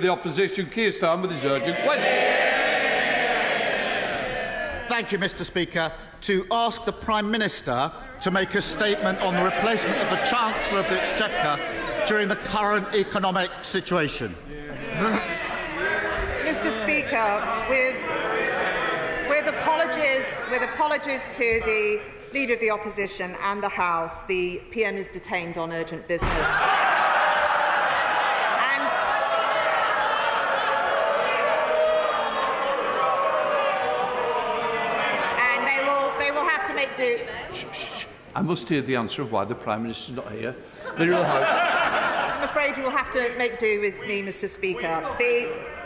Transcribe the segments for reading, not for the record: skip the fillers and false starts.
The Opposition, Keir Starmer, with his urgent question. Thank you, Mr Speaker. To ask the Prime Minister to make a statement on the replacement of the Chancellor of the Exchequer during the current economic situation. Mr Speaker, with apologies to the Leader of the Opposition and the House, the PM is detained on urgent business. I must hear the answer of why the Prime Minister is not here. I'm afraid you will have to make do with me, Mr Speaker.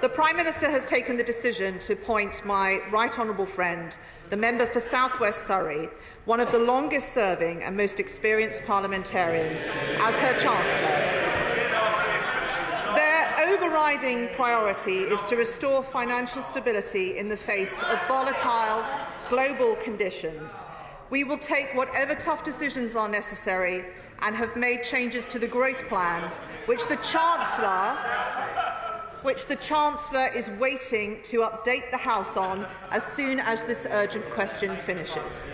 The Prime Minister has taken the decision to appoint my right honourable friend, the member for South West Surrey, one of the longest-serving and most experienced parliamentarians, as her Chancellor. Their overriding priority is to restore financial stability in the face of volatile global conditions. We will take whatever tough decisions are necessary and have made changes to the growth plan, which the Chancellor is waiting to update the House on as soon as this urgent question finishes.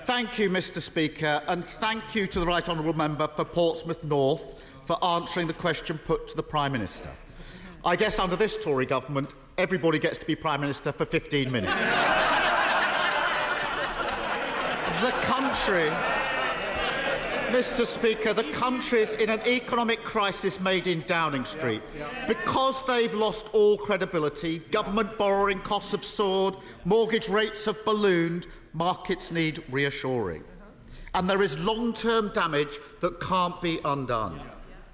Thank you, Mr Speaker, and thank you to the Right Honourable Member for Portsmouth North for answering the question put to the Prime Minister. I guess under this Tory government, everybody gets to be Prime Minister for 15 minutes. The country, Mr Speaker, the country is in an economic crisis made in Downing Street. Because they've lost all credibility, government borrowing costs have soared, mortgage rates have ballooned, markets need reassuring. And there is long-term damage that can't be undone.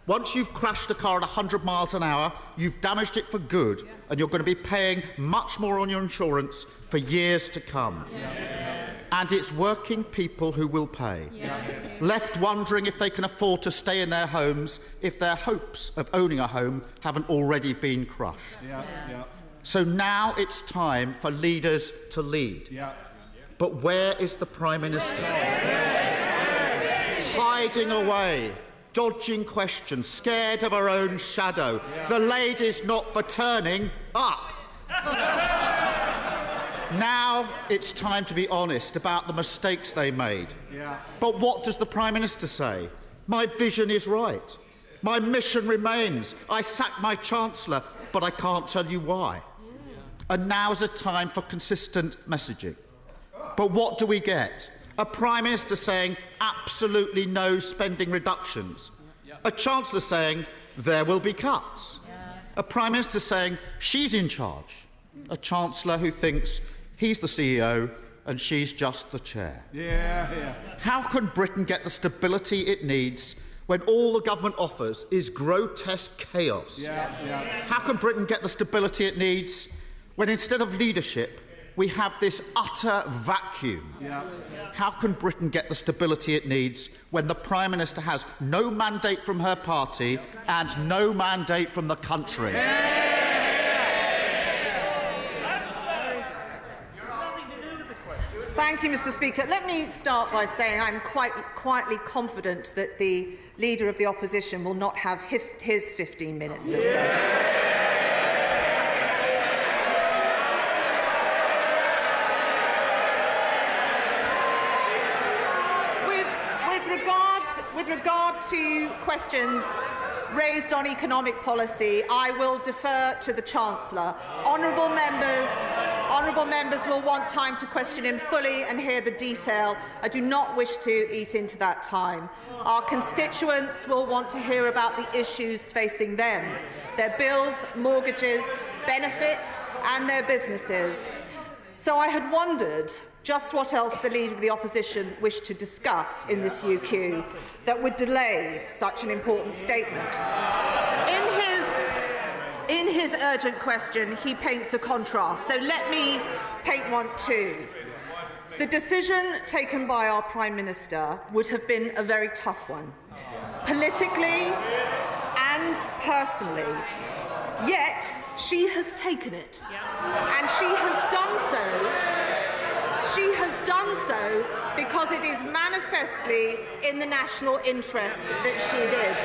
Once you've crashed a car at 100 miles an hour, you've damaged it for good, and you're going to be paying much more on your insurance for years to come. And it's working people who will pay, left wondering if they can afford to stay in their homes if their hopes of owning a home haven't already been crushed. So now it's time for leaders to lead. But where is the Prime Minister? Hiding away, dodging questions, scared of her own shadow. The lady's not for turning up. Now it's time to be honest about the mistakes they made. But what does the Prime Minister say? My vision is right. My mission remains. I sacked my Chancellor, but I can't tell you why. And now is a time for consistent messaging. But what do we get? A Prime Minister saying absolutely no spending reductions. A Chancellor saying there will be cuts. A Prime Minister saying she's in charge. A Chancellor who thinks he's the CEO and she's just the chair. How can Britain get the stability it needs when all the government offers is grotesque chaos? How can Britain get the stability it needs when instead of leadership we have this utter vacuum? How can Britain get the stability it needs when the Prime Minister has no mandate from her party and no mandate from the country? Thank you, Mr Speaker. Let me start by saying I'm quite quietly confident that the Leader of the Opposition will not have his 15 minutes of fame. With regard to questions raised on economic policy, I will defer to the Chancellor. Honourable members will want time to question him fully and hear the detail. I do not wish to eat into that time. Our constituents will want to hear about the issues facing them, their bills, mortgages, benefits and their businesses. So I had wondered just what else the Leader of the Opposition wished to discuss in this UQ that would delay such an important statement. In his urgent question, he paints a contrast, so let me paint one too. The decision taken by our Prime Minister would have been a very tough one, politically and personally. Yet she has taken it, and she has done so She has done so because it is manifestly in the national interest that she did.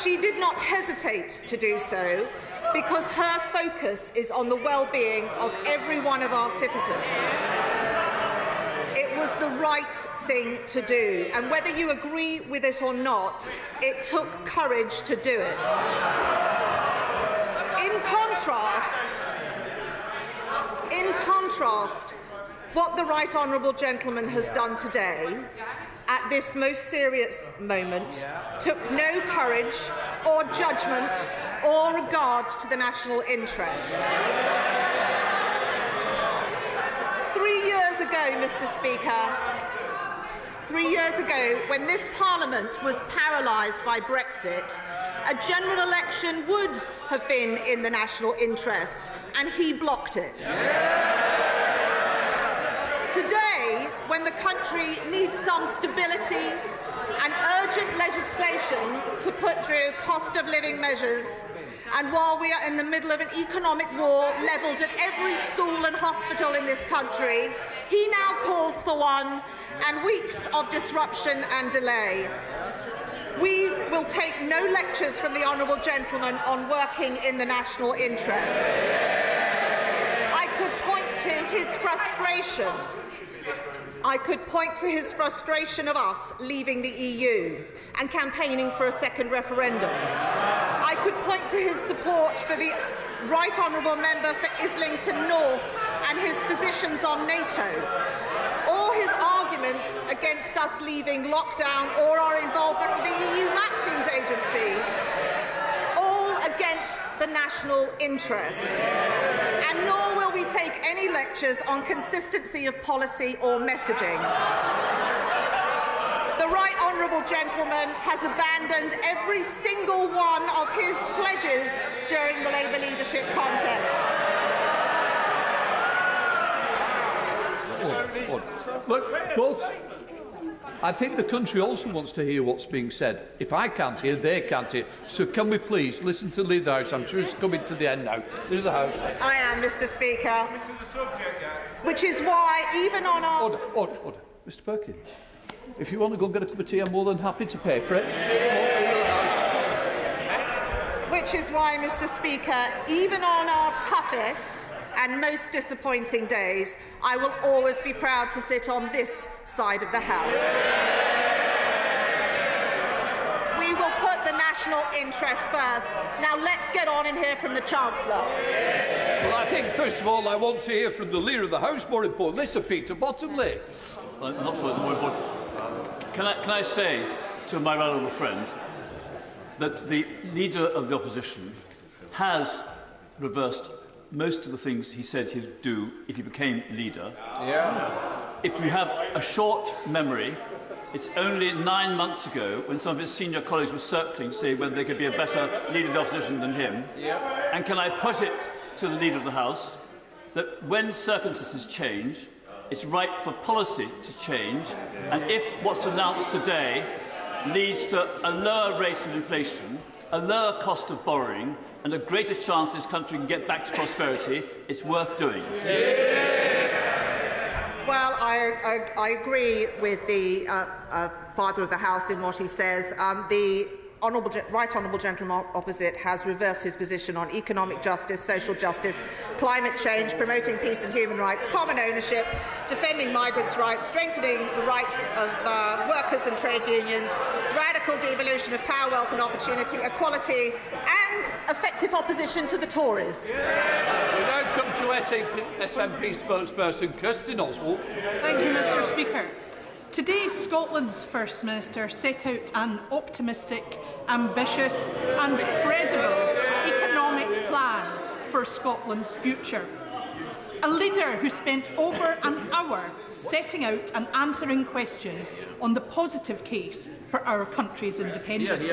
She did not hesitate to do so because her focus is on the well-being of every one of our citizens. It was the right thing to do, and whether you agree with it or not, it took courage to do it. In contrast, what the Right Honourable Gentleman has done today, at this most serious moment, took no courage or judgment or regard to the national interest. 3 years ago, Mr. Speaker, 3 years ago, when this Parliament was paralysed by Brexit, a general election would have been in the national interest, and he blocked it. Today, when the country needs some stability and urgent legislation to put through cost of living measures, and while we are in the middle of an economic war levelled at every school and hospital in this country, he now calls for one, and weeks of disruption and delay. We will take no lectures from the Honourable Gentleman on working in the national interest. I could point to his frustration. I could point to his frustration of us leaving the EU and campaigning for a second referendum. I could point to his support for the Right Honourable Member for Islington North and his positions on NATO, or his arguments against us leaving lockdown or our involvement with the EU Vaccines Agency, all against the national interest. And nor will we take any lectures on consistency of policy or messaging. The Right Honourable Gentleman has abandoned every single one of his pledges during the Labour leadership contest. Look, folks, I think the country also wants to hear what's being said. If I can't hear, they can't hear. So can we please listen to the Leader of the House? I'm sure it's coming to the end now. Leader of the House. I am, Mr. Speaker. Which is why, even on our... Order. Mr. Perkins, if you want to go and get a cup of tea, I'm more than happy to pay for it. Which is why, Mr. Speaker, even on our toughest and most disappointing days, I will always be proud to sit on this side of the House. We will put the national interest first. Now let's get on and hear from the Chancellor. Well, I think, first of all, I want to hear from the Leader of the House, more importantly, Sir Peter Bottomley. I'm not sure more important. Can I say to my honourable friend that the Leader of the Opposition has reversed most of the things he said he'd do if he became leader. If we have a short memory, it's only 9 months ago when some of his senior colleagues were circling saying whether there could be a better Leader of the Opposition than him. And can I put it to the Leader of the House that when circumstances change, it's right for policy to change, and if what's announced today leads to a lower rate of inflation, a lower cost of borrowing, and a greater chance this country can get back to prosperity, it's worth doing. Well, I agree with the Father of the House in what he says. The Right Honourable Gentleman opposite has reversed his position on economic justice, social justice, climate change, promoting peace and human rights, common ownership, defending migrants' rights, strengthening the rights of workers and trade unions, radical devolution of power, wealth and opportunity, equality and effective opposition to the Tories. We now come to SNP spokesperson Kirstin Oswald. Thank you, Mr. Speaker. Today, Scotland's First Minister set out an optimistic, ambitious and credible economic plan for Scotland's future. A leader who spent over an hour setting out and answering questions on the positive case for our country's independence.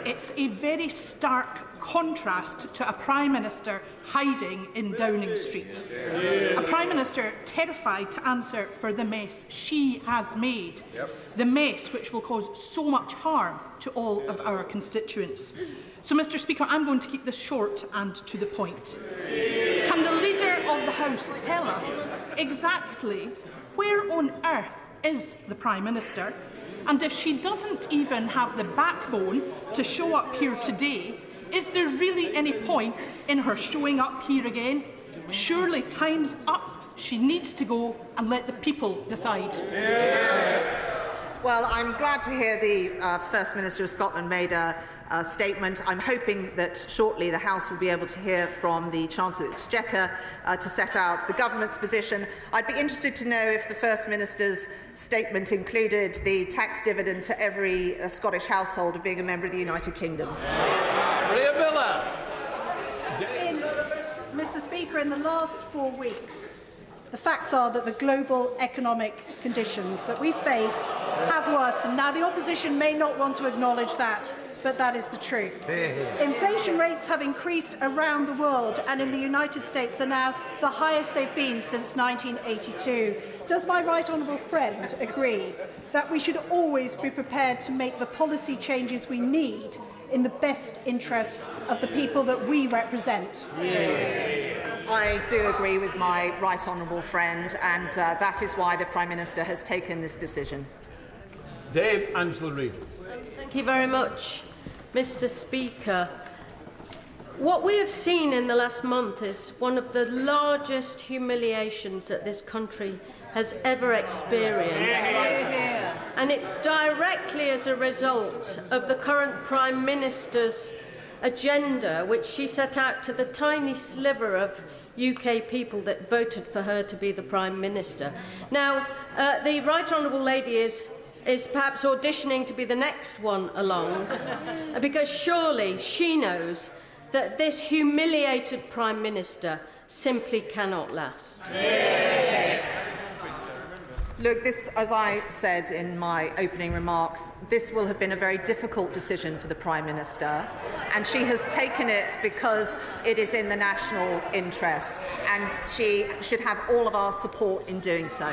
It's a very stark contrast to a Prime Minister hiding in Downing Street. A Prime Minister terrified to answer for the mess she has made, the mess which will cause so much harm to all of our constituents. So, Mr. Speaker, I'm going to keep this short and to the point. Can the Leader of the House tell us exactly where on earth is the Prime Minister? And if she doesn't even have the backbone to show up here today, is there really any point in her showing up here again? Surely time's up. She needs to go and let the people decide. Well, I'm glad to hear the First Minister of Scotland made a statement. I'm hoping that shortly the House will be able to hear from the Chancellor of the Exchequer to set out the government's position. I'd be interested to know if the First Minister's statement included the tax dividend to every Scottish household of being a member of the United Kingdom. Maria Miller. Mr. Speaker, in the last 4 weeks, the facts are that the global economic conditions that we face have worsened. Now, the opposition may not want to acknowledge that, but that is the truth. Inflation rates have increased around the world, and in the United States are now the highest they've been since 1982. Does my right honourable friend agree that we should always be prepared to make the policy changes we need in the best interests of the people that we represent? I do agree with my right honourable friend, and that is why the Prime Minister has taken this decision. Dame Angela Reid. Thank you very much, Mr. Speaker. What we have seen in the last month is one of the largest humiliations that this country has ever experienced. And it's directly as a result of the current Prime Minister's agenda, which she set out to the tiny sliver of UK people that voted for her to be the Prime Minister. Now, the Right Honourable Lady is perhaps auditioning to be the next one along, because surely she knows that this humiliated Prime Minister simply cannot last. Look, this, as I said in my opening remarks, this will have been a very difficult decision for the Prime Minister, and she has taken it because it is in the national interest, and she should have all of our support in doing so.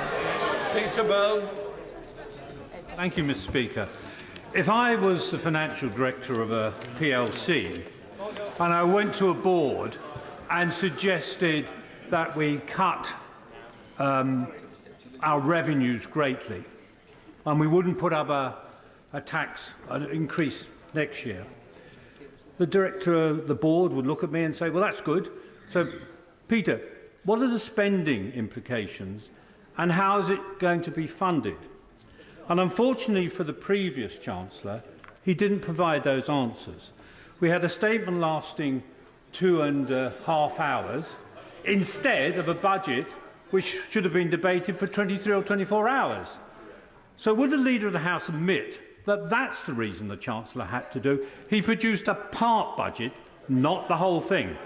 Peter Bell. Thank you, Mr. Speaker. If I was the financial director of a PLC and I went to a board and suggested that we cut our revenues greatly and we wouldn't put up a tax increase next year, the director of the board would look at me and say, well, that's good. So, Peter, what are the spending implications and how is it going to be funded? And unfortunately for the previous Chancellor, he didn't provide those answers. We had a statement lasting 2.5 hours instead of a budget which should have been debated for 23 or 24 hours. So would the Leader of the House admit that that's the reason the Chancellor had to do? He produced a part budget, not the whole thing.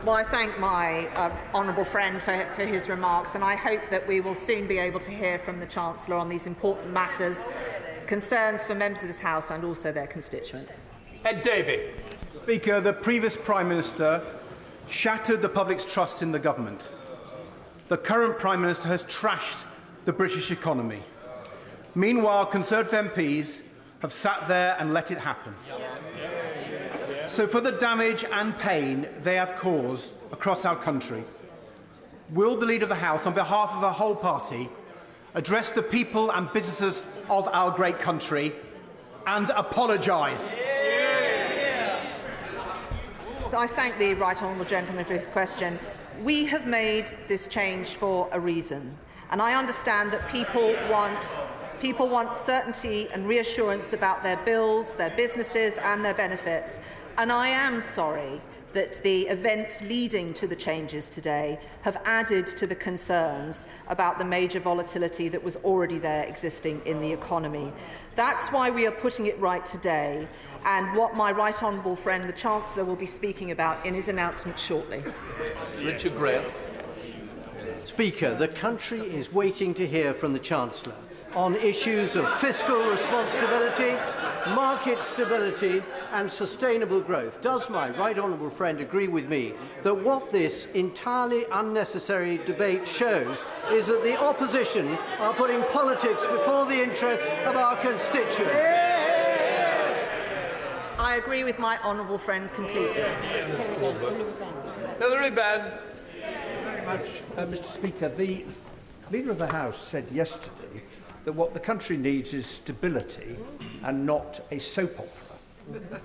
Well, I thank my honourable friend for his remarks, and I hope that we will soon be able to hear from the Chancellor on these important matters, concerns for members of this House and also their constituents. Ed Davey. Speaker, the previous Prime Minister shattered the public's trust in the government. The current Prime Minister has trashed the British economy. Meanwhile, Conservative MPs have sat there and let it happen. So for the damage and pain they have caused across our country, will the Leader of the House, on behalf of our whole party, address the people and businesses of our great country and apologise? I thank the right honourable gentleman for his question. We have made this change for a reason, and I understand that people want certainty and reassurance about their bills, their businesses and their benefits. And I am sorry that the events leading to the changes today have added to the concerns about the major volatility that was already there existing in the economy. That's why we are putting it right today, and what my right honourable friend, the Chancellor, will be speaking about in his announcement shortly. Richard Graham. Speaker, the country is waiting to hear from the Chancellor on issues of fiscal responsibility, market stability and sustainable growth. Does my right honourable friend agree with me that what this entirely unnecessary debate shows is that the opposition are putting politics before the interests of our constituents? I agree with my honourable friend completely. Hilary Benn. Very much, Mr. Speaker. The Leader of the House said yesterday that what the country needs is stability and not a soap opera.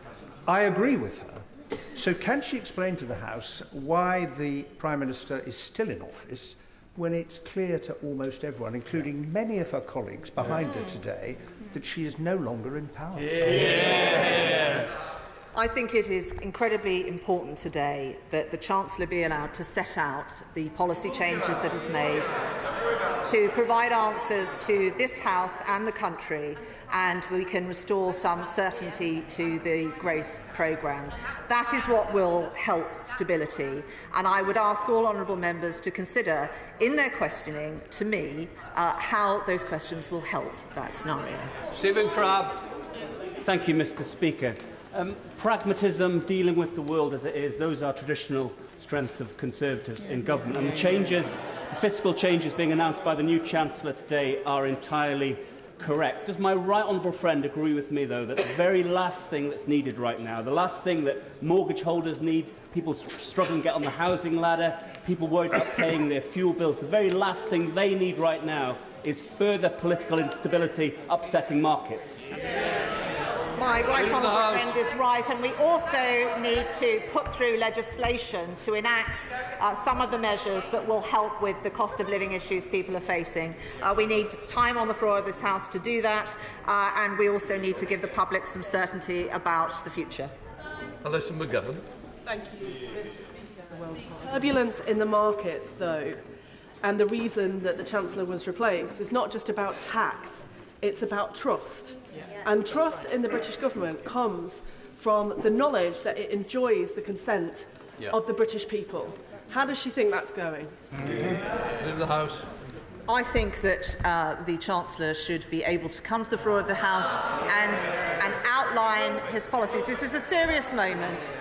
I agree with her. So can she explain to the House why the Prime Minister is still in office when it's clear to almost everyone, including many of her colleagues behind her today, that she is no longer in power? I think it is incredibly important today that the Chancellor be allowed to set out the policy changes that is made, to provide answers to this House and the country, and we can restore some certainty to the growth programme. That is what will help stability, and I would ask all honourable members to consider in their questioning to me how those questions will help that scenario. Stephen Crabb. Thank you, Mr. Speaker. Pragmatism, dealing with the world as it is, those are traditional strengths of Conservatives in government. And the fiscal changes being announced by the new Chancellor today are entirely correct. Does my right honourable friend agree with me, though, that the very last thing that's needed right now, the last thing that mortgage holders need, people struggling to get on the housing ladder, people worried about paying their fuel bills, the very last thing they need right now is further political instability upsetting markets? My right honourable friend is right, and we also need to put through legislation to enact some of the measures that will help with the cost of living issues people are facing. We need time on the floor of this House to do that, and we also need to give the public some certainty about the future. Alison McGovern. Thank you, Mr. Speaker. Turbulence in the markets, though, and the reason that the Chancellor was replaced is not just about tax, it's about trust. And trust in the British government comes from the knowledge that it enjoys the consent of the British people. How does she think that's going? In the House. I think that the Chancellor should be able to come to the floor of the House and outline his policies. This is a serious moment.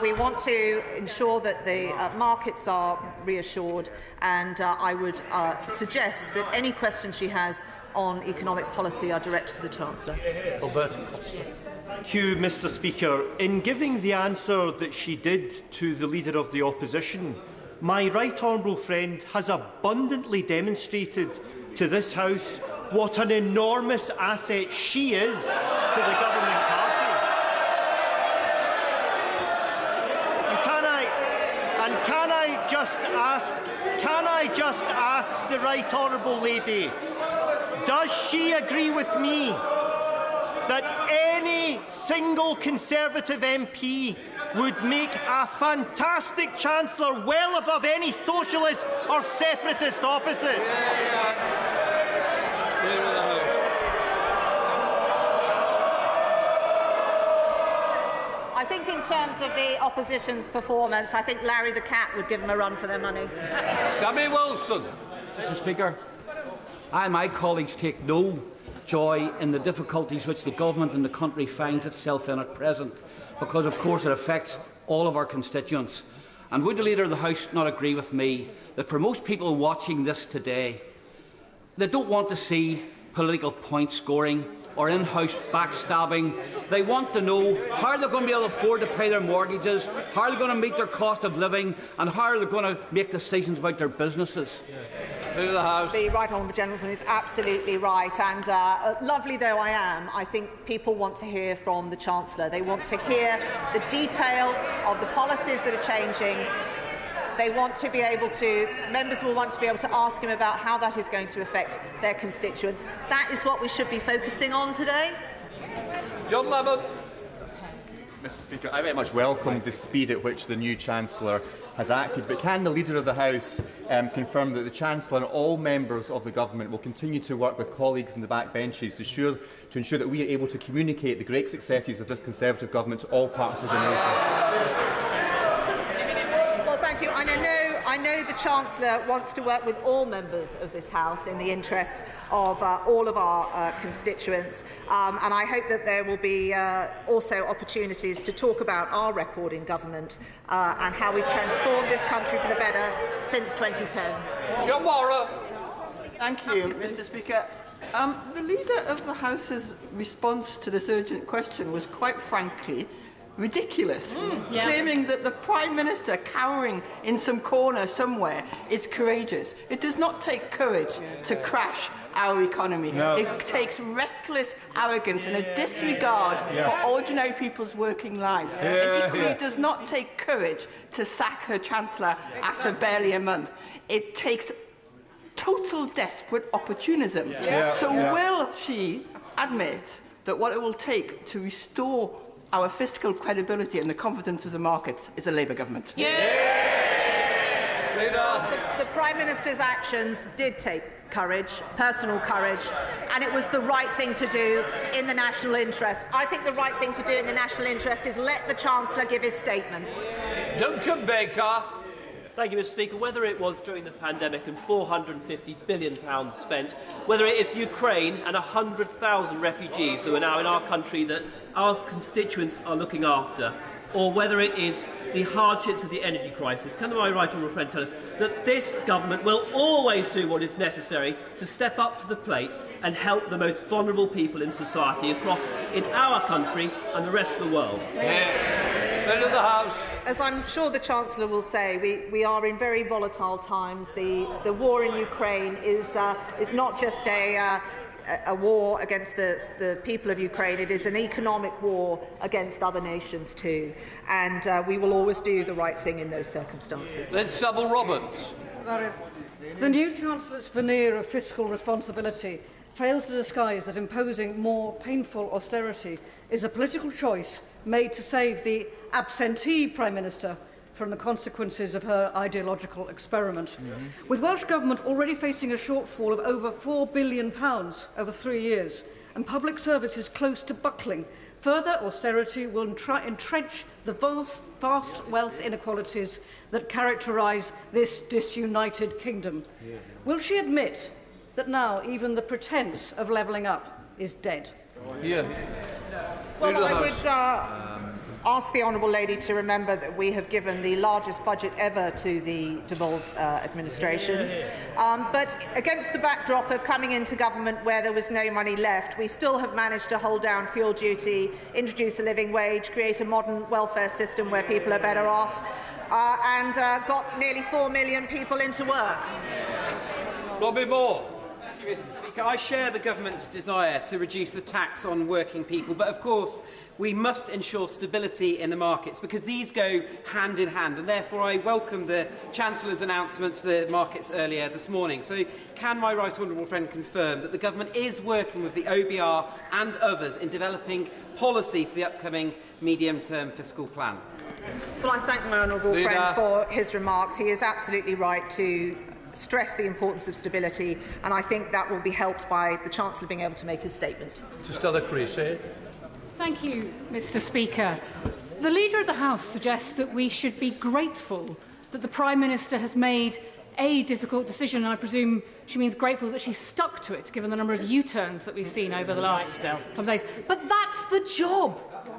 We want to ensure that the markets are reassured, and I would suggest that any questions she has on economic policy are directed to the Chancellor. Alberta Costa. Thank you, Mr. Speaker. In giving the answer that she did to the Leader of the Opposition, my right honourable friend has abundantly demonstrated to this House what an enormous asset she is to the governing party. And can I just ask the right honourable lady, does she agree with me that any single Conservative MP would make a fantastic Chancellor well above any socialist or separatist opposite? I think in terms of the opposition's performance, I think Larry the Cat would give them a run for their money. Sammy Wilson. Mr. Speaker, I and my colleagues take no joy in the difficulties which the government and the country finds itself in at present, because of course it affects all of our constituents. And would the Leader of the House not agree with me that for most people watching this today, they don't want to see political point scoring or in-house backstabbing? They want to know how they're going to be able to afford to pay their mortgages, how they're going to meet their cost of living, and how they're going to make decisions about their businesses. The right honourable gentleman is absolutely right, and lovely though I am, I think people want to hear from the Chancellor. They want to hear the detail of the policies that are changing. They want to be able to, members will want to be able to ask him about how that is going to affect their constituents. That is what we should be focusing on today. John Lemon. Mr. Speaker, I very much welcome the speed at which the new Chancellor has acted, but can the Leader of the House confirm that the Chancellor and all members of the Government will continue to work with colleagues in the backbenches to ensure that we are able to communicate the great successes of this Conservative Government to all parts of the nation? Well, thank you. And I know the Chancellor wants to work with all members of this House in the interests of all of our constituents, and I hope that there will be also opportunities to talk about our record in government and how we've transformed this country for the better since 2010. John Warrer. Thank you, Mr. Speaker. The Leader of the House's response to this urgent question was, quite frankly, ridiculous, claiming that the Prime Minister cowering in some corner somewhere is courageous. It does not take courage to crash our economy. No. It takes reckless arrogance and a disregard for ordinary people's working lives. It equally does not take courage to sack her Chancellor after barely a month. It takes total desperate opportunism. Will she admit that what it will take to restore our fiscal credibility and the confidence of the markets is a Labour government? The Prime Minister's actions did take courage, personal courage, and it was the right thing to do in the national interest. I think the right thing to do in the national interest is let the Chancellor give his statement. Duncan Baker. Thank you, Mr. Speaker. Whether it was during the pandemic and £450 billion spent, whether it is Ukraine and 100,000 refugees who are now in our country that our constituents are looking after, or whether it is the hardships of the energy crisis, can my right honourable friend tell us that this government will always do what is necessary to step up to the plate and help the most vulnerable people in society across in our country and the rest of the world? Of the House. As I'm sure the Chancellor will say, we are in very volatile times. The war in Ukraine is not just a war against the people of Ukraine. It is an economic war against other nations too. And we will always do the right thing in those circumstances. Then Sybil Roberts. The new Chancellor's veneer of fiscal responsibility fails to disguise that imposing more painful austerity is a political choice made to save the absentee Prime Minister from the consequences of her ideological experiment. With Welsh Government already facing a shortfall of over £4 billion over 3 years and public services close to buckling, further austerity will entrench the vast wealth inequalities that characterise this disunited kingdom. Will she admit that now even the pretence of levelling up is dead? Well, I would ask the Honourable Lady to remember that we have given the largest budget ever to the devolved administrations. But against the backdrop of coming into government where there was no money left, we still have managed to hold down fuel duty, introduce a living wage, create a modern welfare system where people are better off, and got nearly 4 million people into work. Robbie Moore. Mr. Speaker, I share the government's desire to reduce the tax on working people, but of course we must ensure stability in the markets because these go hand in hand, and therefore I welcome the Chancellor's announcement to the markets earlier this morning. So can my right honourable friend confirm that the government is working with the OBR and others in developing policy for the upcoming medium-term fiscal plan? Well, I thank my honourable friend for his remarks. He is absolutely right to stress the importance of stability, and I think that will be helped by the Chancellor being able to make his statement. Stella Creasy. Thank you, Mr. Speaker. The Leader of the House suggests that we should be grateful that the Prime Minister has made a difficult decision, and I presume she means grateful that she stuck to it, given the number of U-turns that we've seen over the last couple of days. But that's the job,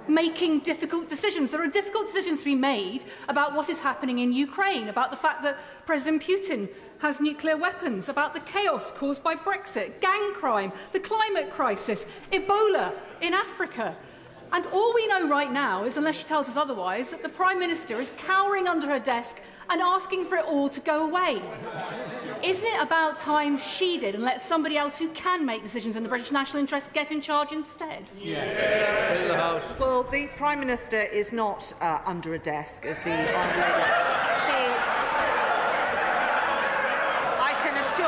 making difficult decisions. There are difficult decisions to be made about what is happening in Ukraine, about the fact that President Putin has nuclear weapons, about the chaos caused by Brexit, gang crime, the climate crisis, Ebola in Africa. And all we know right now is, unless she tells us otherwise, that the Prime Minister is cowering under her desk and asking for it all to go away. Isn't it about time she did and let somebody else who can make decisions in the British national interest get in charge instead? Well, the Prime Minister is not under a desk, as the Honourable Lady. I can assure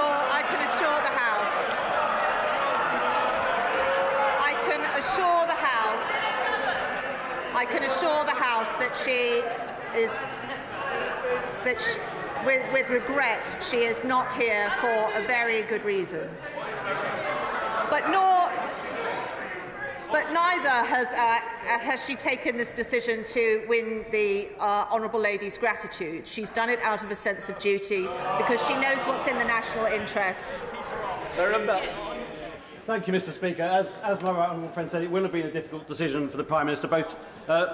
the House. I can assure the House that she is with regret, she is not here for a very good reason. But neither has she taken this decision to win the Honourable Lady's gratitude. She's done it out of a sense of duty because she knows what's in the national interest. Thank you, Mr. Speaker. As my right honourable friend said, it will have been a difficult decision for the Prime Minister, both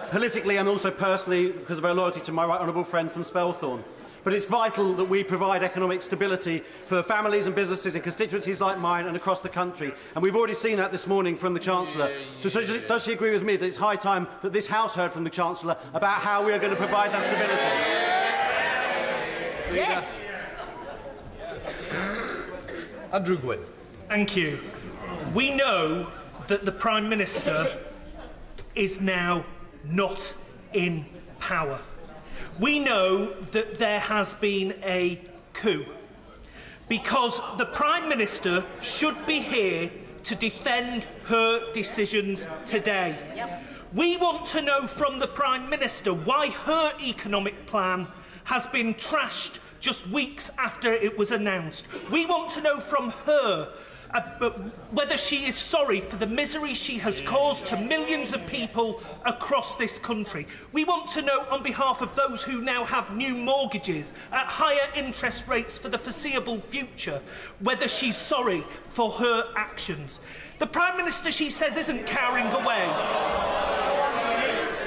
politically and also personally, because of her loyalty to my right honourable friend from Spelthorne. but it's vital that we provide economic stability for families and businesses in constituencies like mine and across the country. And we've already seen that this morning from the Chancellor. So does she agree with me that it's high time that this House heard from the Chancellor about how we are going to provide that stability? Yes. Andrew Gwynn. Thank you. We know that the Prime Minister is now not in power. We know that there has been a coup because the Prime Minister should be here to defend her decisions today. Yep. We want to know from the Prime Minister why her economic plan has been trashed just weeks after it was announced. We want to know from her whether she is sorry for the misery she has caused to millions of people across this country. We want to know, on behalf of those who now have new mortgages at higher interest rates for the foreseeable future, whether she's sorry for her actions. The Prime Minister, she says, isn't cowering away.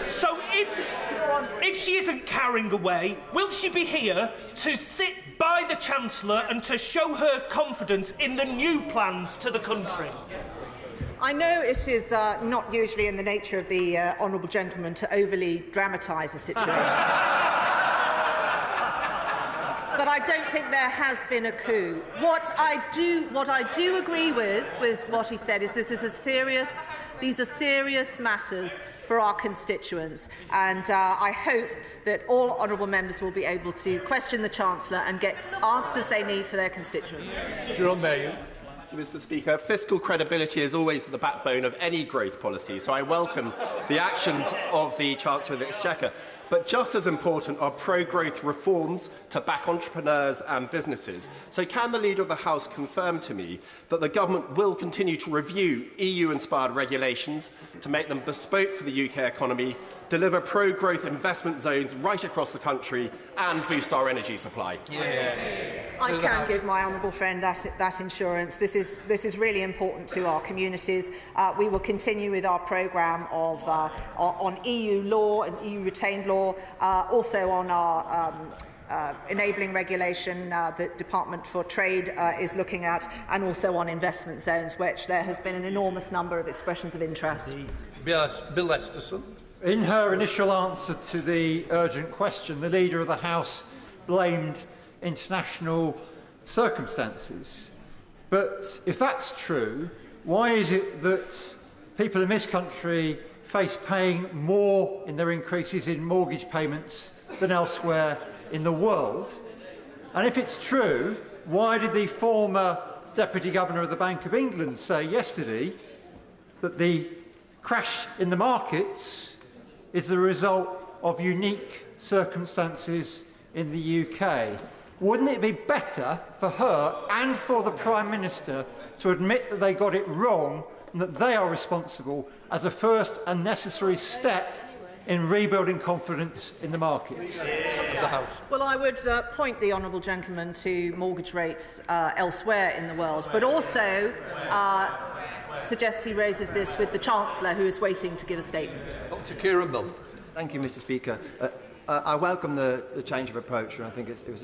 So if she isn't cowering away, will she be here to sit by the Chancellor and to show her confidence in the new plans to the country? I know it is not usually in the nature of the honourable gentleman to overly dramatise a situation. But I don't think there has been a coup. What I do agree with what he said is these are serious matters for our constituents, and I hope that all honourable members will be able to question the Chancellor and get answers they need for their constituents. Jerome Mayor. Mr. Speaker, fiscal credibility is always the backbone of any growth policy, so I welcome the actions of the Chancellor of the Exchequer. But just as important are pro-growth reforms to back entrepreneurs and businesses. So can the Leader of the House confirm to me that the Government will continue to review EU-inspired regulations to make them bespoke for the UK economy, deliver pro-growth investment zones right across the country and boost our energy supply? I can give my honourable friend that assurance. This is really important to our communities. We will continue with our programme of on EU law and EU retained law, also on our enabling regulation the Department for Trade is looking at, and also on investment zones, which there has been an enormous number of expressions of interest. Bill Esterson. In her initial answer to the urgent question, the Leader of the House blamed international circumstances. But if that's true, why is it that people in this country face paying more in their increases in mortgage payments than elsewhere in the world? And if it's true, why did the former Deputy Governor of the Bank of England say yesterday that the crash in the markets is the result of unique circumstances in the UK? Wouldn't it be better for her and for the Prime Minister to admit that they got it wrong and that they are responsible as a first and necessary step in rebuilding confidence in the markets? Well, I would point the honourable gentleman to mortgage rates elsewhere in the world, but also suggests he raises this with the Chancellor, who is waiting to give a statement. Dr. Kieran Mill. Thank you, Mr. Speaker. I welcome the change of approach, and I think it was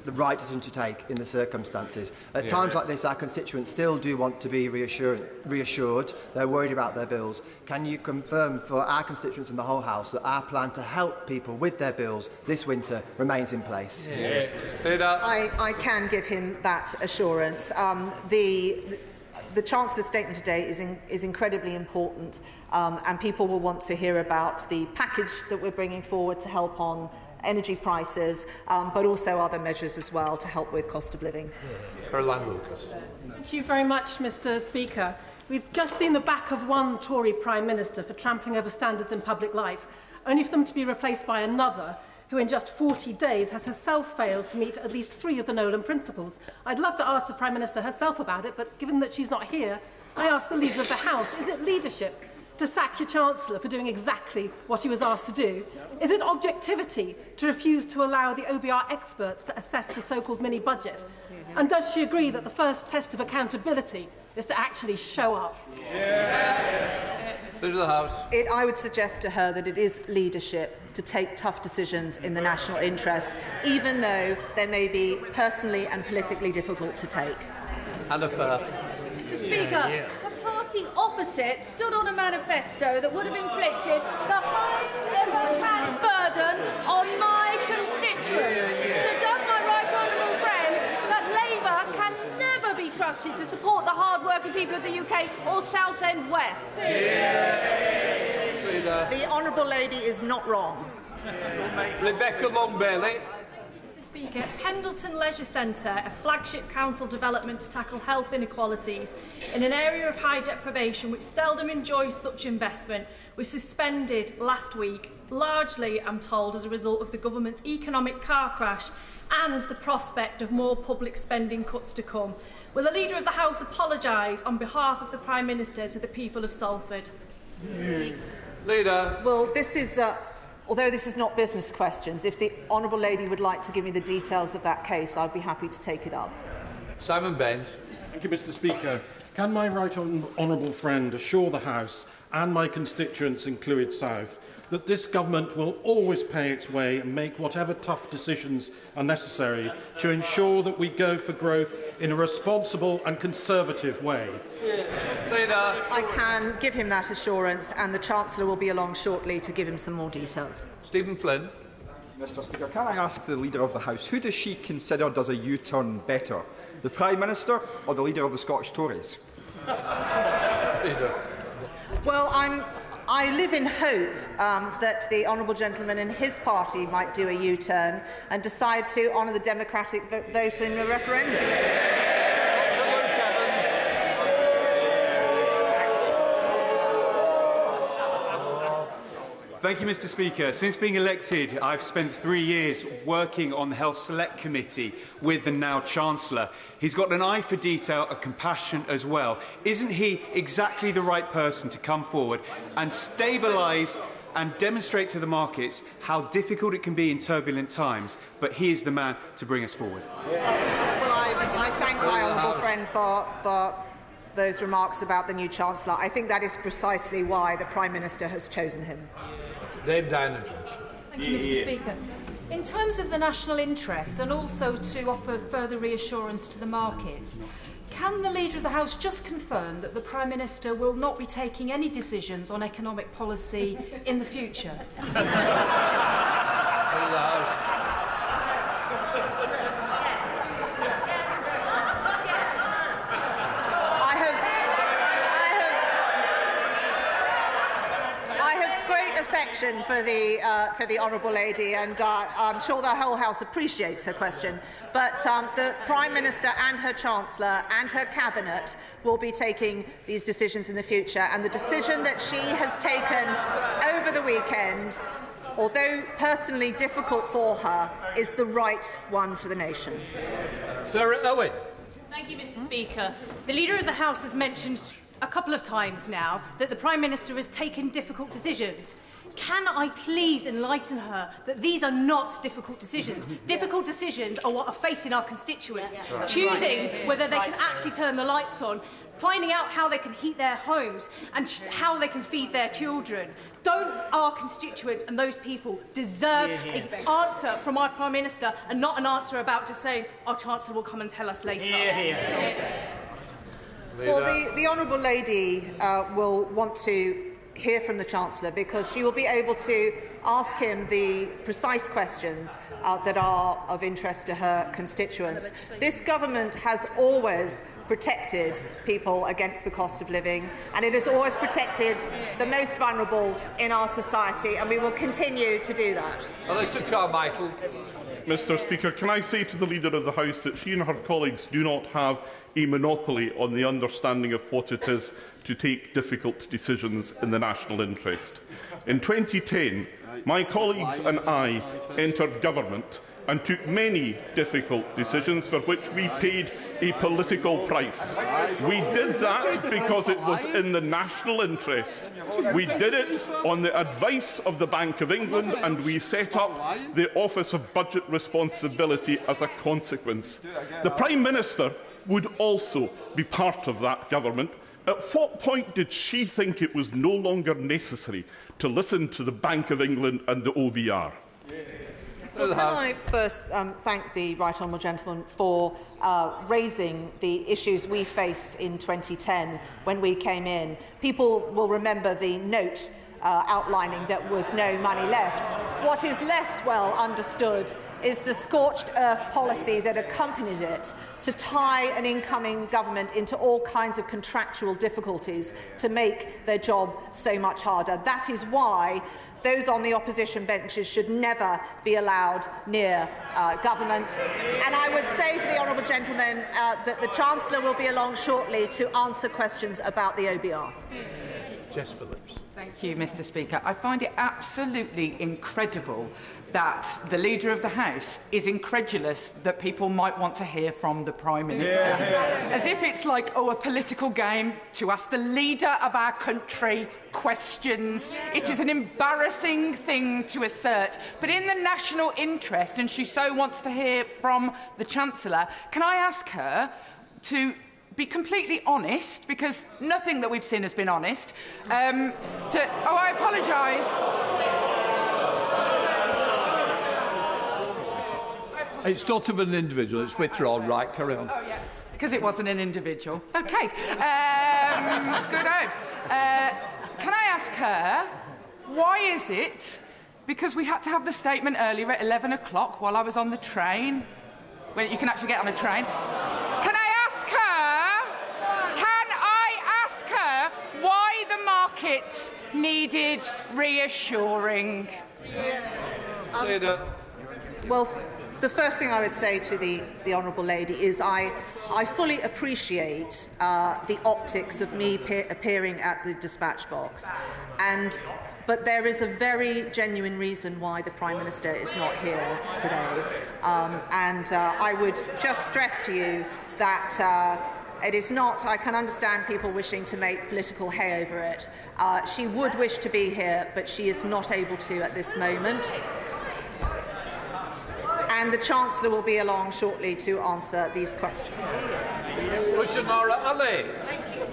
the right decision to take in the circumstances. At times like this, our constituents still do want to be reassured. They're worried about their bills. Can you confirm for our constituents and the whole House that our plan to help people with their bills this winter remains in place? I can give him that assurance. The Chancellor's statement today is incredibly important, and people will want to hear about the package that we're bringing forward to help on energy prices, but also other measures as well to help with cost of living. Thank you very much, Mr. Speaker. We've just seen the back of one Tory Prime Minister for trampling over standards in public life, only for them to be replaced by another who in just 40 days has herself failed to meet at least 3 of the Nolan principles. I'd love to ask the Prime Minister herself about it, but given that she's not here, I ask the Leader of the House, is it leadership to sack your Chancellor for doing exactly what he was asked to do? Is it objectivity to refuse to allow the OBR experts to assess the so-called mini-budget? And does she agree that the first test of accountability is to actually show up? Leader of the House. I would suggest to her that it is leadership to take tough decisions in the national interest, even though they may be personally and politically difficult to take. Anna Fair. Mr. Speaker, the party opposite stood on a manifesto that would have inflicted the highest ever tax burden on my constituents. So does my right honourable friend that Labour can never be trusted to support the hard-working people of the UK or South End West? The honourable lady is not wrong. Rebecca Long-Bailey. Mr. Speaker, Pendleton Leisure Centre, a flagship council development to tackle health inequalities in an area of high deprivation which seldom enjoys such investment, was suspended last week, largely, I'm told, as a result of the government's economic car crash and the prospect of more public spending cuts to come. Will the Leader of the House apologise on behalf of the Prime Minister to the people of Salford? Leader. Well, this is... although this is not business questions, if the honourable lady would like to give me the details of that case, I'd be happy to take it up. Simon Baines. Thank you, Mr. Speaker. Can my right honourable friend assure the House and my constituents in Clwyd South that this government will always pay its way and make whatever tough decisions are necessary to ensure that we go for growth in a responsible and conservative way? I can give him that assurance, and the Chancellor will be along shortly to give him some more details. Stephen Flynn. Mr. Speaker, can I ask the Leader of the House, who does she consider does a U-turn better, the Prime Minister or the Leader of the Scottish Tories? Well, I live in hope that the honourable gentleman and his party might do a U-turn and decide to honour the democratic vote in a referendum. Thank you, Mr. Speaker. Since being elected, I've spent 3 years working on the Health Select Committee with the now Chancellor. He's got an eye for detail and compassion as well. Isn't he exactly the right person to come forward and stabilise and demonstrate to the markets how difficult it can be in turbulent times? But he is the man to bring us forward. Well, I thank my honourable friend for those remarks about the new Chancellor. I think that is precisely why the Prime Minister has chosen him. Dave Dynagons. Thank you, Mr. Speaker. In terms of the national interest and also to offer further reassurance to the markets, can the Leader of the House just confirm that the Prime Minister will not be taking any decisions on economic policy in the future? Leader of the House. Affection for the honourable lady, and I'm sure the whole House appreciates her question. But the Prime Minister and her Chancellor and her Cabinet will be taking these decisions in the future, and the decision that she has taken over the weekend, although personally difficult for her, is the right one for the nation. Sarah Owen. Thank you, Mr. Speaker. The Leader of the House has mentioned a couple of times now that the Prime Minister has taken difficult decisions. Can I please enlighten her that these are not difficult decisions? Difficult decisions are what are facing our constituents, choosing whether they can actually turn the lights on, finding out how they can heat their homes and how they can feed their children. Don't our constituents and those people deserve an answer from our Prime Minister and not an answer about just saying our Chancellor will come and tell us later? Well, the honourable lady will want to hear from the Chancellor, because she will be able to ask him the precise questions that are of interest to her constituents. This government has always protected people against the cost of living, and it has always protected the most vulnerable in our society, and we will continue to do that. Mr. Carmichael. Mr. Speaker, can I say to the Leader of the House that she and her colleagues do not have a monopoly on the understanding of what it is to take difficult decisions in the national interest. In 2010, my colleagues and I entered government and took many difficult decisions for which we paid a political price. We did that because it was in the national interest. We did it on the advice of the Bank of England, and we set up the Office of Budget Responsibility as a consequence. The Prime Minister would also be part of that government, At what point did she think it was no longer necessary to listen to the Bank of England and the OBR? Well, can I first thank the right honourable gentleman for raising the issues we faced in 2010 when we came in. People will remember the note outlining that was no money left. What is less well understood is the scorched earth policy that accompanied it to tie an incoming government into all kinds of contractual difficulties to make their job so much harder. That is why those on the opposition benches should never be allowed near government. And I would say to the honourable gentleman that the Chancellor will be along shortly to answer questions about the OBR. Jess Phillips. Thank you, Mr. Speaker. I find it absolutely incredible that the Leader of the House is incredulous that people might want to hear from the Prime Minister. As if it's like, a political game to ask the leader of our country questions. It is an embarrassing thing to assert. But in the national interest, and she so wants to hear from the Chancellor, can I ask her to be completely honest, because nothing that we've seen has been honest. I apologise. It's not of an individual, it's withdrawn. Right, carry on. Oh, yeah, because it wasn't an individual. OK. Good on. Can I ask her, why is it, because we had to have the statement earlier at 11 o'clock while I was on the train, when you can actually get on a train, why the markets needed reassuring? Well, the first thing I would say to the honourable lady is I fully appreciate the optics of me appearing at the dispatch box, but there is a very genuine reason why the Prime Minister is not here today, and I would just stress to you that it is not. I can understand people wishing to make political hay over it. She would wish to be here, but she is not able to at this moment. And the Chancellor will be along shortly to answer these questions.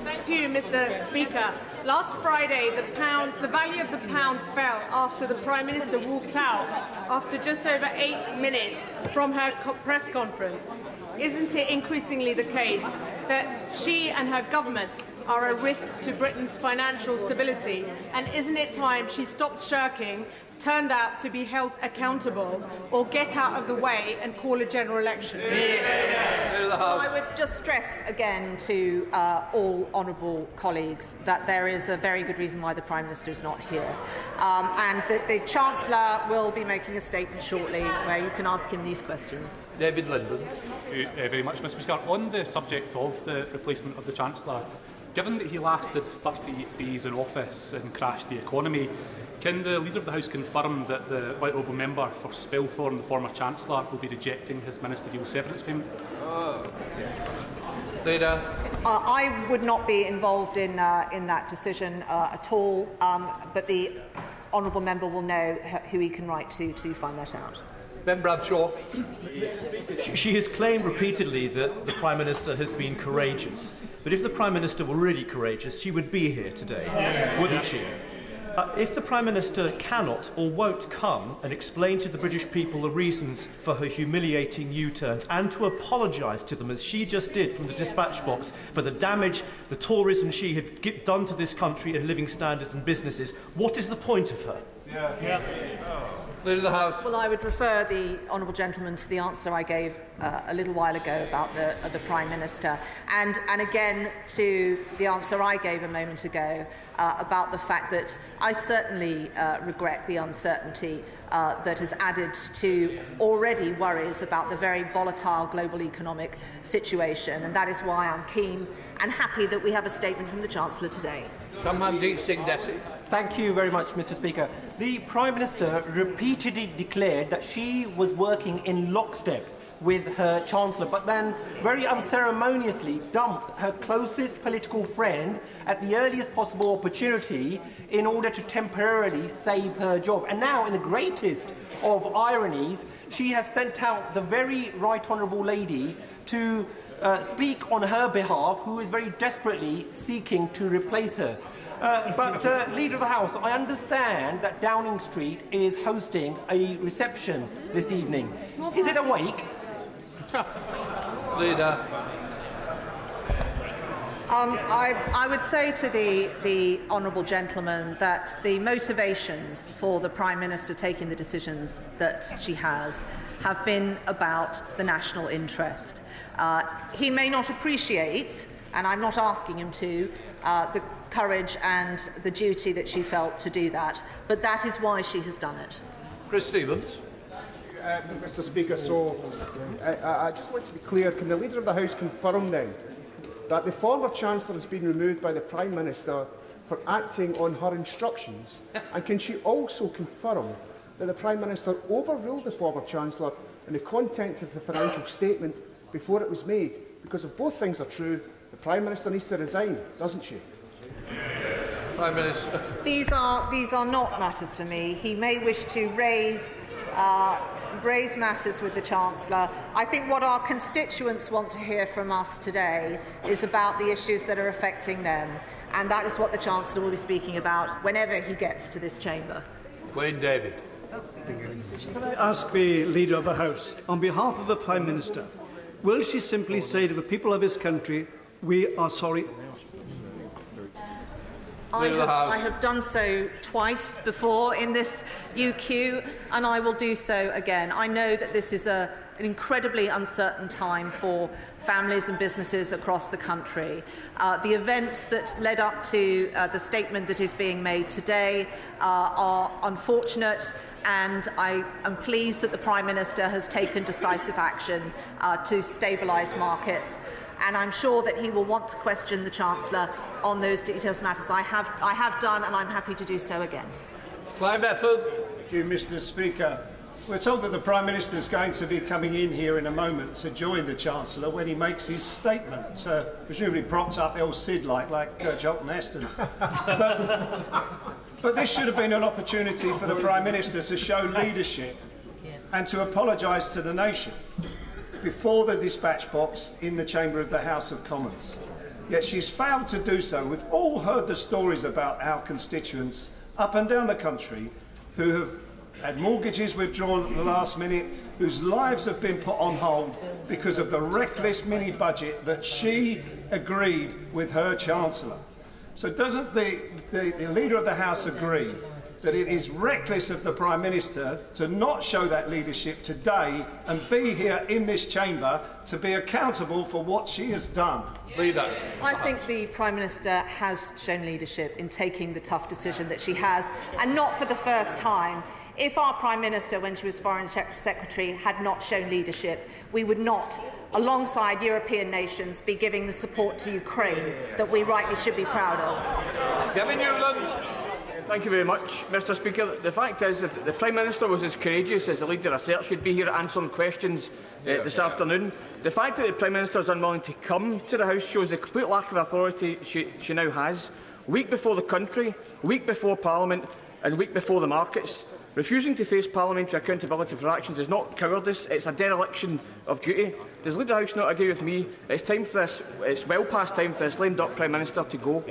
Thank you, Mr. Speaker. Last Friday, the value of the pound fell after the Prime Minister walked out after just over 8 minutes from her press conference. Isn't it increasingly the case that she and her government are a risk to Britain's financial stability? And isn't it time she stopped shirking, turned out to be held accountable, or get out of the way and call a general election? Well, I would just stress again to all honourable colleagues that there is a very good reason why the Prime Minister is not here, and that the Chancellor will be making a statement shortly where you can ask him these questions. David Linden. Thank you very much, Mr. Speaker. On the subject of the replacement of the Chancellor, given that he lasted 38 days in office and crashed the economy, can the Leader of the House confirm that the right honourable member for Spelthorne, the former Chancellor, will be rejecting his ministerial severance payment? Leader. I would not be involved in that decision at all, but the honourable member will know who he can write to find that out. Ben Bradshaw. She has claimed repeatedly that the Prime Minister has been courageous. But if the Prime Minister were really courageous, she would be here today, wouldn't she? If the Prime Minister cannot or won't come and explain to the British people the reasons for her humiliating U-turns and to apologise to them, as she just did from the dispatch box, for the damage the tourism she had done to this country and living standards and businesses, what is the point of her? Leader of the House. Well, I would refer the honourable gentleman to the answer I gave a little while ago about the Prime Minister, and again to the answer I gave a moment ago about the fact that I certainly regret the uncertainty that has added to already worries about the very volatile global economic situation, and that is why I'm keen and happy that we have a statement from the Chancellor today. Thank you very much, Mr. Speaker. The Prime Minister repeatedly declared that she was working in lockstep with her Chancellor, but then very unceremoniously dumped her closest political friend at the earliest possible opportunity in order to temporarily save her job. And now, in the greatest of ironies, she has sent out the very right honourable lady to speak on her behalf, who is very desperately seeking to replace her. Leader of the House, I understand that Downing Street is hosting a reception this evening. Is it a wake? Leader. I would say to the honourable gentleman that the motivations for the Prime Minister taking the decisions that she have been about the national interest. He may not appreciate, and I'm not asking him to, the courage and the duty that she felt to do that, but that is why she has done it. Chris Stevens. Mr. Speaker, so I just want to be clear. Can the Leader of the House confirm then that the former Chancellor has been removed by the Prime Minister for acting on her instructions? And can she also confirm that the Prime Minister overruled the former Chancellor in the content of the financial statement before it was made? Because if both things are true, the Prime Minister needs to resign, doesn't she? Prime Minister. These are not matters for me. He may wish to raise matters with the Chancellor. I think what our constituents want to hear from us today is about the issues that are affecting them, and that is what the Chancellor will be speaking about whenever he gets to this chamber. Wayne David. Can I ask the Leader of the House, on behalf of the Prime Minister, will she simply say to the people of this country, we are sorry? I have done so twice before in this UQ, and I will do so again. I know that this is an incredibly uncertain time for families and businesses across the country. The events that led up to the statement that is being made today are unfortunate, and I am pleased that the Prime Minister has taken decisive action to stabilise markets. And I'm sure that he will want to question the Chancellor on those detailed matters. I have done, and I'm happy to do so again. Clive Ethel. Thank you, Mr. Speaker. We're told that the Prime Minister is going to be coming in here in a moment to join the Chancellor when he makes his statement. Presumably propped up El Cid like Jolton Heston. But this should have been an opportunity for the Prime Minister to show leadership and to apologise to the nation before the dispatch box in the chamber of the House of Commons. Yet she's failed to do so. We've all heard the stories about our constituents up and down the country who have had mortgages withdrawn at the last minute, whose lives have been put on hold because of the reckless mini-budget that she agreed with her Chancellor. So doesn't the Leader of the House agree that it is reckless of the Prime Minister to not show that leadership today and be here in this chamber to be accountable for what she has done? Leader. I think the Prime Minister has shown leadership in taking the tough decision that she has, and not for the first time. If our Prime Minister, when she was Foreign Secretary, had not shown leadership, we would not, alongside European nations, be giving the support to Ukraine that we rightly should be proud of. Kevin Newland. Thank you very much, Mr. Speaker. The fact is that the Prime Minister was as courageous as the Leader of Cert should be here answering questions this afternoon. The fact that the Prime Minister is unwilling to come to the House shows the complete lack of authority she now has. Week before the country, week before Parliament and week before the markets. Refusing to face parliamentary accountability for actions is not cowardice, it's a dereliction of duty. Does the Leader of the House not agree with me? It's well past time for this lame duck Prime Minister to go.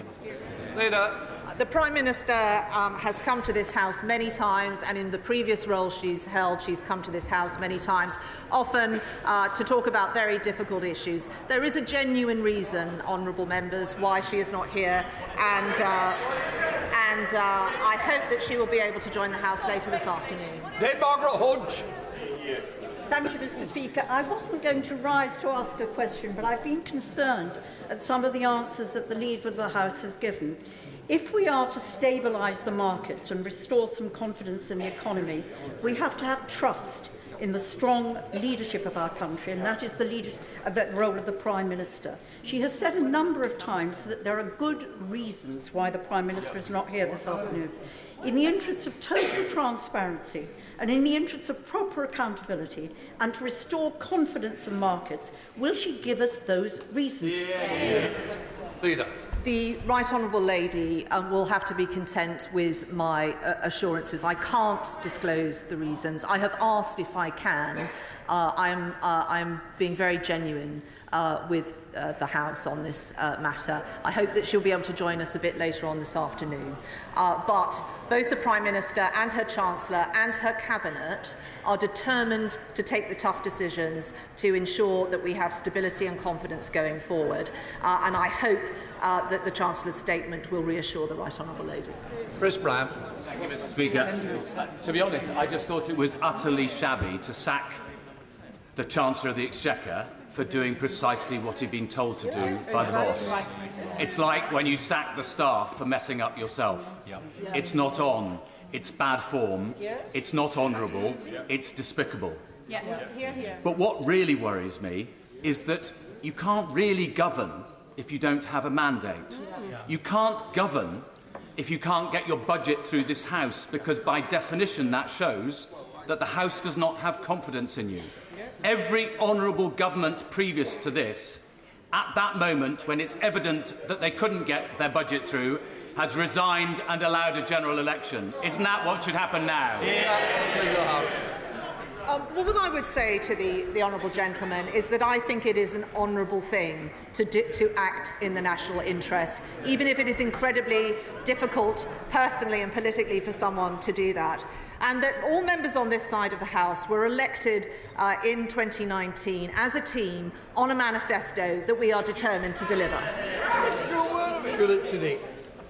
Leader. The Prime Minister has come to this House many times, and in the previous role she's held, she's come to this House many times, often to talk about very difficult issues. There is a genuine reason, honourable members, why she is not here, and I hope that she will be able to join the House later this afternoon. Dame Margaret Hodge. Thank you, Mr. Speaker. I wasn't going to rise to ask a question, but I've been concerned at some of the answers that the Leader of the House has given. If we are to stabilise the markets and restore some confidence in the economy, we have to have trust in the strong leadership of our country, and that is the role of the Prime Minister. She has said a number of times that there are good reasons why the Prime Minister is not here this afternoon. In the interests of total transparency and in the interests of proper accountability and to restore confidence in markets, will she give us those reasons? Leader. The Right Honourable Lady will have to be content with my assurances. I can't disclose the reasons. I have asked if I can, I'm being very genuine with the House on this matter. I hope that she'll be able to join us a bit later on this afternoon. But both the Prime Minister and her Chancellor and her Cabinet are determined to take the tough decisions to ensure that we have stability and confidence going forward. And I hope that the Chancellor's statement will reassure the Right Honourable Lady. Chris Brown. Thank you, Mr. Speaker. To be honest, I just thought it was utterly shabby to sack the Chancellor of the Exchequer for doing precisely what he'd been told to do by the boss. It's like when you sack the staff for messing up yourself. It's not on, it's bad form, it's not honourable, it's despicable. But what really worries me is that you can't really govern if you don't have a mandate. You can't govern if you can't get your budget through this House, because by definition that shows that the House does not have confidence in you. Every honourable government previous to this, at that moment when it's evident that they couldn't get their budget through, has resigned and allowed a general election. Isn't that what should happen now? Well, what I would say to the honourable gentleman is that I think it is an honourable thing to act in the national interest, even if it is incredibly difficult personally and politically for someone to do that. And that all members on this side of the House were elected in 2019 as a team on a manifesto that we are determined to deliver.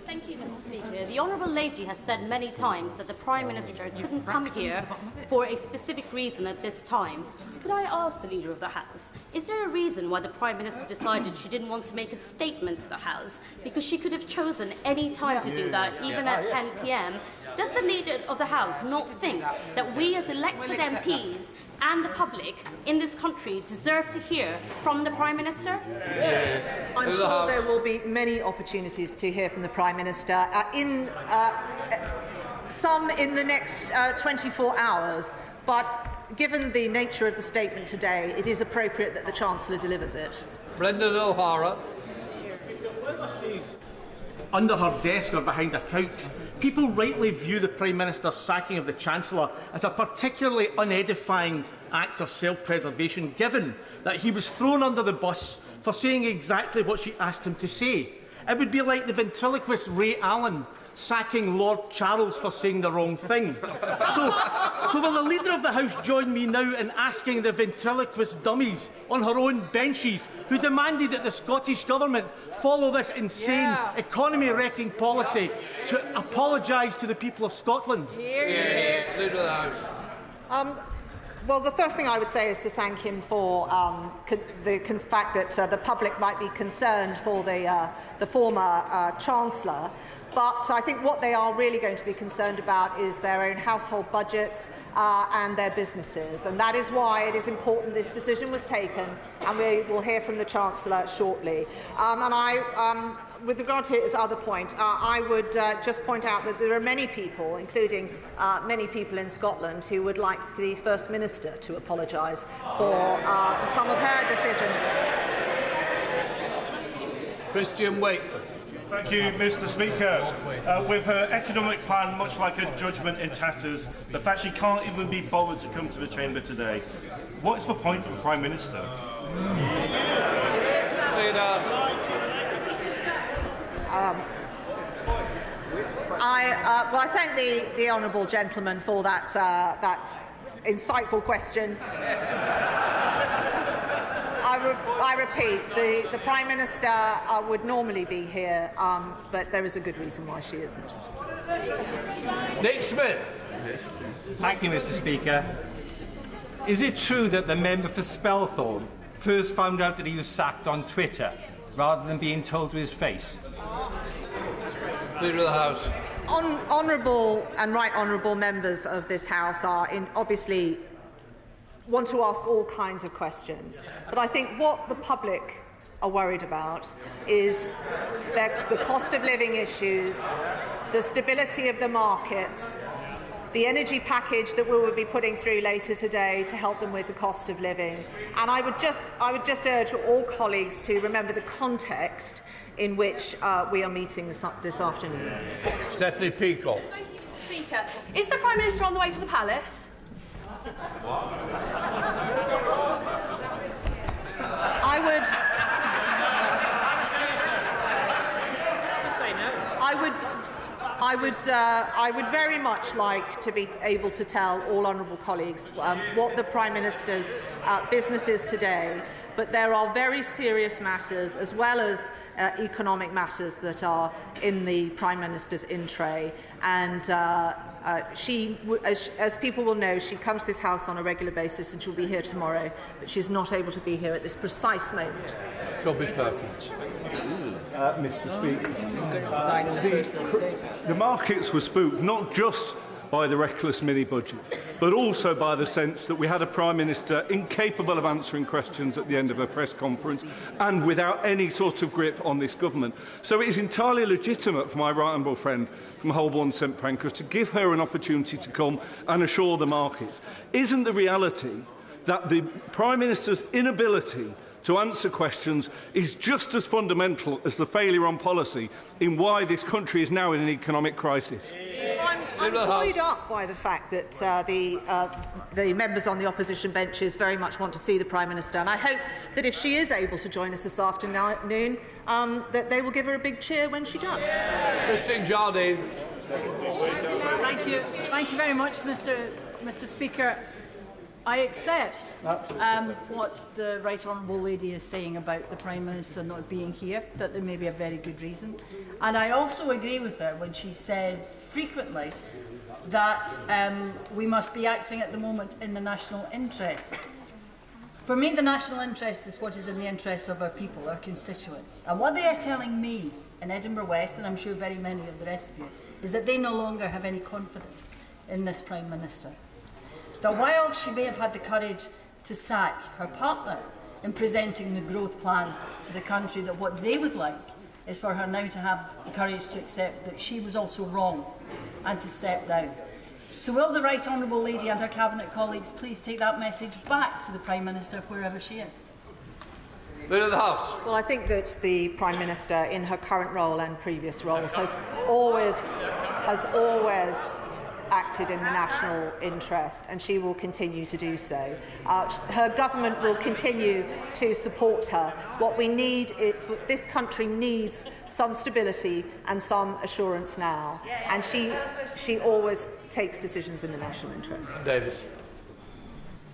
Thank you, Mr. Speaker. The Honourable Lady has said many times that the Prime Minister couldn't come here for a specific reason at this time. So could I ask the Leader of the House, is there a reason why the Prime Minister decided she didn't want to make a statement to the House? Because she could have chosen any time to do that, even at 10 p.m. Does the Leader of the House not think that we as elected MPs and the public in this country deserve to hear from the Prime Minister? I'm sure there will be many opportunities to hear from the Prime Minister, some in the next 24 hours, but given the nature of the statement today, it is appropriate that the Chancellor delivers it. Brendan O'Hara. Whether she's under her desk or behind a couch, people rightly view the Prime Minister's sacking of the Chancellor as a particularly unedifying act of self-preservation, given that he was thrown under the bus for saying exactly what she asked him to say. It would be like the ventriloquist Ray Allen sacking Lord Charles for saying the wrong thing. So will the Leader of the House join me now in asking the ventriloquist dummies on her own benches who demanded that the Scottish Government follow this insane economy-wrecking policy to apologise to the people of Scotland? Leader of the House. Well, the first thing I would say is to thank him for the fact that the public might be concerned for the former Chancellor. But I think what they are really going to be concerned about is their own household budgets and their businesses. And that is why it is important this decision was taken, and we will hear from the Chancellor shortly. With regard to his other point, I would just point out that there are many people, including many people in Scotland, who would like the First Minister to apologise for some of her decisions. Christian Wakeford. Thank you, Mr. Speaker. With her economic plan much like a judgment in tatters, the fact she can't even be bothered to come to the chamber today, what is the point of the Prime Minister? I thank the honourable gentleman for that insightful question. I repeat, the Prime Minister would normally be here, but there is a good reason why she isn't. Nick Smith. Thank you, Mr. Speaker. Is it true that the member for Spelthorne first found out that he was sacked on Twitter, rather than being told to his face? Leader of the House. Honourable and right honourable members of this House are obviously want to ask all kinds of questions. But I think what the public are worried about is the cost of living issues, the stability of the markets, the energy package that we will be putting through later today to help them with the cost of living. And I would just urge all colleagues to remember the context in which we are meeting this afternoon. Stephanie Peacock. Thank you, Mr. Speaker. Is the Prime Minister on the way to the Palace? I would very much like to be able to tell all honourable colleagues what the Prime Minister's business is today, but there are very serious matters as well as economic matters that are in the Prime Minister's in tray, and she, as people will know, she comes to this House on a regular basis and she'll be here tomorrow, but she's not able to be here at this precise moment. Toby Perkins. Mr. Speaker, the markets were spooked not just by the reckless mini-budget, but also by the sense that we had a Prime Minister incapable of answering questions at the end of a press conference and without any sort of grip on this government. So it is entirely legitimate for my right honourable friend from Holborn St Pancras to give her an opportunity to come and assure the markets. Isn't the reality that the Prime Minister's inability to answer questions is just as fundamental as the failure on policy in why this country is now in an economic crisis? I'm buoyed up by the fact that the members on the opposition benches very much want to see the Prime Minister, and I hope that if she is able to join us this afternoon, that they will give her a big cheer when she does. Christine Jardine. Thank you. Thank you very much, Mr. Speaker. I accept what the Right Honourable Lady is saying about the Prime Minister not being here, that there may be a very good reason. And I also agree with her when she said frequently that we must be acting at the moment in the national interest. For me, the national interest is what is in the interests of our people, our constituents. And what they are telling me in Edinburgh West, and I'm sure very many of the rest of you, is that they no longer have any confidence in this Prime Minister. That while she may have had the courage to sack her partner in presenting the growth plan to the country, that what they would like is for her now to have the courage to accept that she was also wrong and to step down. So will the Right Honourable Lady and her Cabinet colleagues please take that message back to the Prime Minister wherever she is? Leader of the House. Well, I think that the Prime Minister, in her current role and previous roles, has always acted in the national interest, and she will continue to do so. Her government will continue to support her. What we need, this country needs some stability and some assurance now, and she always takes decisions in the national interest. Davis.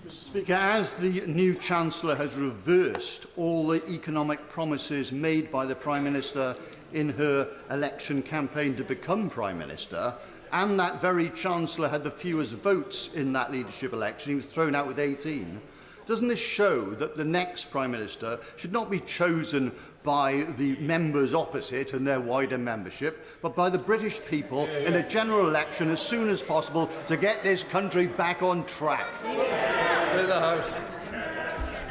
Mr. Speaker, as the new Chancellor has reversed all the economic promises made by the Prime Minister in her election campaign to become Prime Minister, and that very Chancellor had the fewest votes in that leadership election, he was thrown out with 18, doesn't this show that the next Prime Minister should not be chosen by the members opposite and their wider membership, but by the British people in a general election as soon as possible to get this country back on track? The House.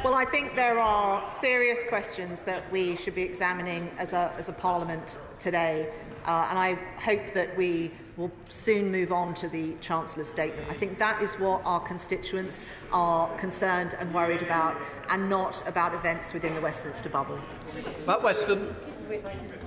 Well, I think there are serious questions that we should be examining as a Parliament today, and I hope that we will soon move on to the Chancellor's statement. I think that is what our constituents are concerned and worried about, and not about events within the Westminster bubble. Matt Weston.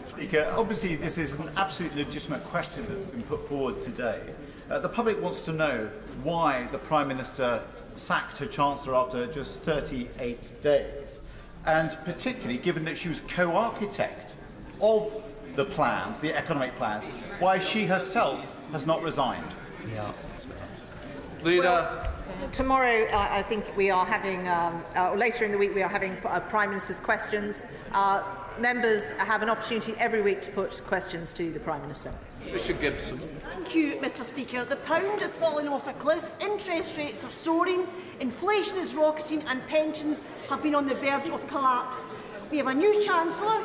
Speaker, obviously this is an absolutely legitimate question that's been put forward today. The public wants to know why the Prime Minister sacked her Chancellor after just 38 days, and particularly given that she was co-architect of the plans, the economic plans, why she herself has not resigned. Yeah. Leader. Tomorrow, I think we are having, or later in the week, we are having Prime Minister's questions. Members have an opportunity every week to put questions to the Prime Minister. Mr. Gibson. Thank you, Mr. Speaker. The pound is falling off a cliff, interest rates are soaring, inflation is rocketing, and pensions have been on the verge of collapse. We have a new Chancellor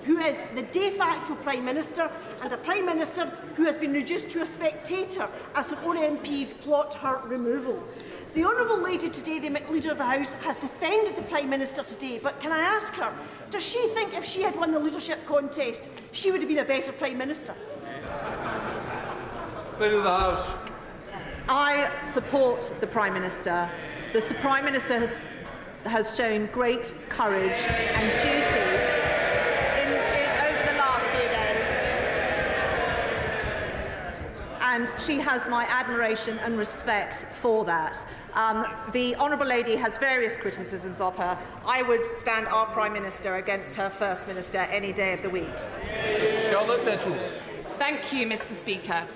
who is the de facto Prime Minister, and a Prime Minister who has been reduced to a spectator as her own MPs plot her removal. The Honourable Lady today, the Leader of the House, has defended the Prime Minister today, but can I ask her, does she think if she had won the leadership contest, she would have been a better Prime Minister? Leader of the House. I support the Prime Minister. The Prime Minister has shown great courage and duty over the last few days. and she has my admiration and respect for that. The Honourable Lady has various criticisms of her. I would stand our Prime Minister against her First Minister any day of the week. Charlotte Nettles. Thank you, Mr. Speaker.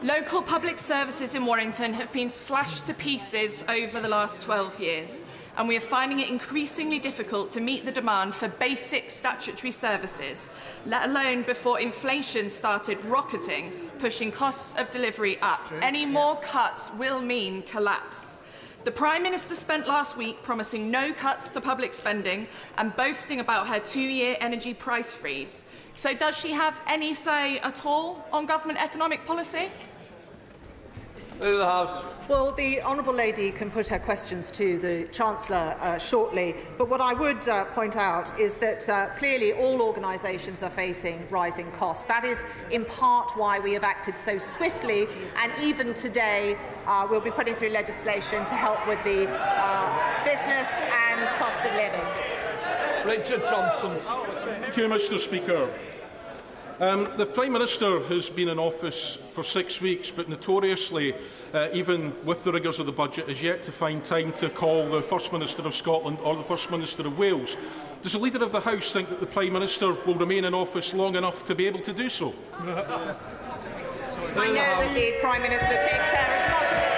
Local public services in Warrington have been slashed to pieces over the last 12 years, and we are finding it increasingly difficult to meet the demand for basic statutory services, let alone before inflation started rocketing, pushing costs of delivery up. Any more cuts will mean collapse. The Prime Minister spent last week promising no cuts to public spending and boasting about her 2-year energy price freeze. So does she have any say at all on government economic policy? Leader of the House. Well, the Honourable Lady can put her questions to the Chancellor shortly, but what I would point out is that clearly all organisations are facing rising costs. That is in part why we have acted so swiftly, and even today we'll be putting through legislation to help with the business and cost of living. Richard Johnson. Thank you, Mr. Speaker. The Prime Minister has been in office for 6 weeks, but notoriously, even with the rigours of the budget, is yet to find time to call the First Minister of Scotland or the First Minister of Wales. Does the Leader of the House think that the Prime Minister will remain in office long enough to be able to do so? I know that the Prime Minister takes her responsibilities.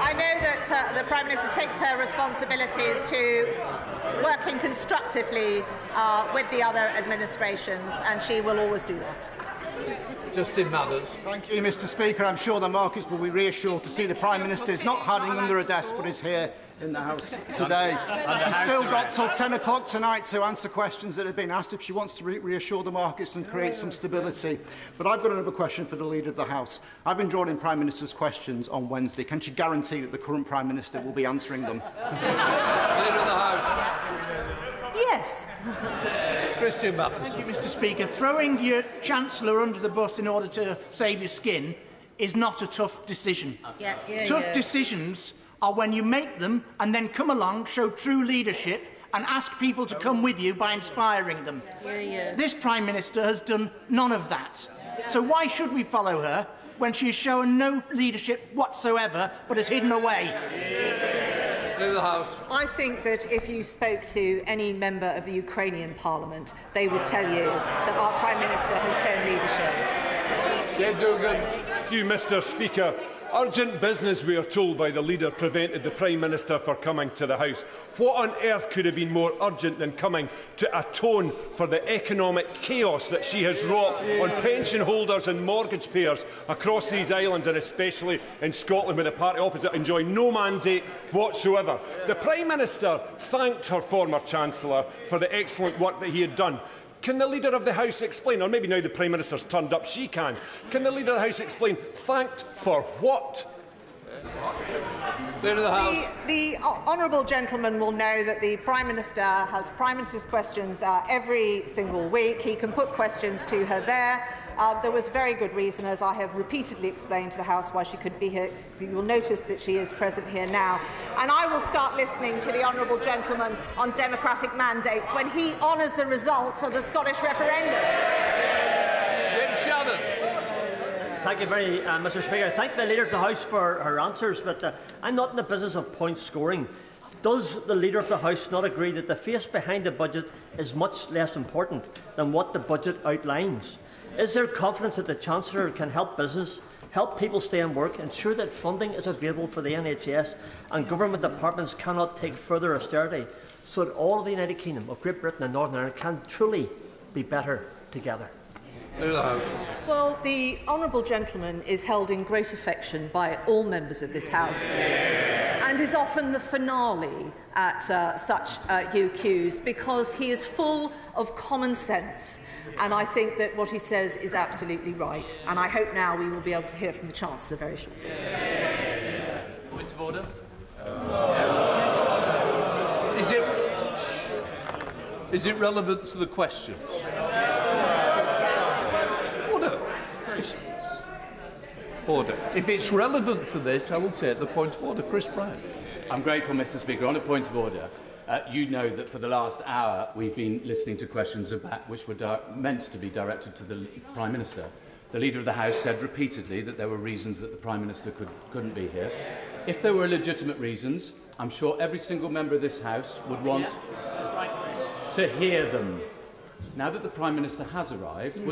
I know that the Prime Minister takes her responsibilities to working constructively with the other administrations, and she will always do that. Justin Matters. Thank you, Mr. Speaker. I'm sure the markets will be reassured to see the Prime Minister is not hiding under a desk, but is here in the House today. She's still got till 10 o'clock tonight to answer questions that have been asked if she wants to reassure the markets and create some stability. But I've got another question for the Leader of the House. I've been drawing in Prime Minister's questions on Wednesday. Can she guarantee that the current Prime Minister will be answering them? Leader of the House. Yes. Christian Matheson. Thank you, Mr. Speaker. Throwing your Chancellor under the bus in order to save your skin is not a tough decision. Tough decisions are when you make them and then come along, show true leadership and ask people to come with you by inspiring them. This Prime Minister has done none of that. So why should we follow her when she has shown no leadership whatsoever but has hidden away? Leader of the House. I think that if you spoke to any member of the Ukrainian Parliament, they would tell you that our Prime Minister has shown leadership. Dave Dugan. Thank you, Mr. Speaker. Urgent business, we are told by the Leader, prevented the Prime Minister from coming to the House. What on earth could have been more urgent than coming to atone for the economic chaos that she has wrought on pension holders and mortgage payers across these islands, and especially in Scotland, where the party opposite enjoy no mandate whatsoever? The Prime Minister thanked her former Chancellor for the excellent work that he had done. Can the Leader of the House explain, or maybe now the Prime Minister's turned up, she can the Leader of the House explain, thanked for what? Leader of the House. The honourable gentleman will know that the Prime Minister has Prime Minister's questions every single week. He can put questions to her there. There was very good reason, as I have repeatedly explained to the House, why she could be here. You will notice that she is present here now. And I will start listening to the honourable gentleman on democratic mandates when he honours the results of the Scottish referendum. Jim Shannon. Thank you very much, Mr. Speaker. I thank the Leader of the House for her answers, but I'm not in the business of point scoring. Does the Leader of the House not agree that the face behind the budget is much less important than what the budget outlines? Is there confidence that the Chancellor can help business, help people stay in work, ensure that funding is available for the NHS and government departments cannot take further austerity, so that all of the United Kingdom of Great Britain and Northern Ireland can truly be better together? Well, the honourable gentleman is held in great affection by all members of this House and is often the finale at such UQs because he is full of common sense, and I think that what he says is absolutely right, and I hope now we will be able to hear from the Chancellor very shortly. Point of order. Is it relevant to the questions? Order. If it's relevant to this, I will take the point of order. Chris Brown. I'm grateful, Mr. Speaker. On a point of order, You know that for the last hour we've been listening to questions which were meant to be directed to the Prime Minister. The Leader of the House said repeatedly that there were reasons that the Prime Minister couldn't be here. If there were legitimate reasons, I'm sure every single member of this House would want to hear them. Now that the Prime Minister has arrived,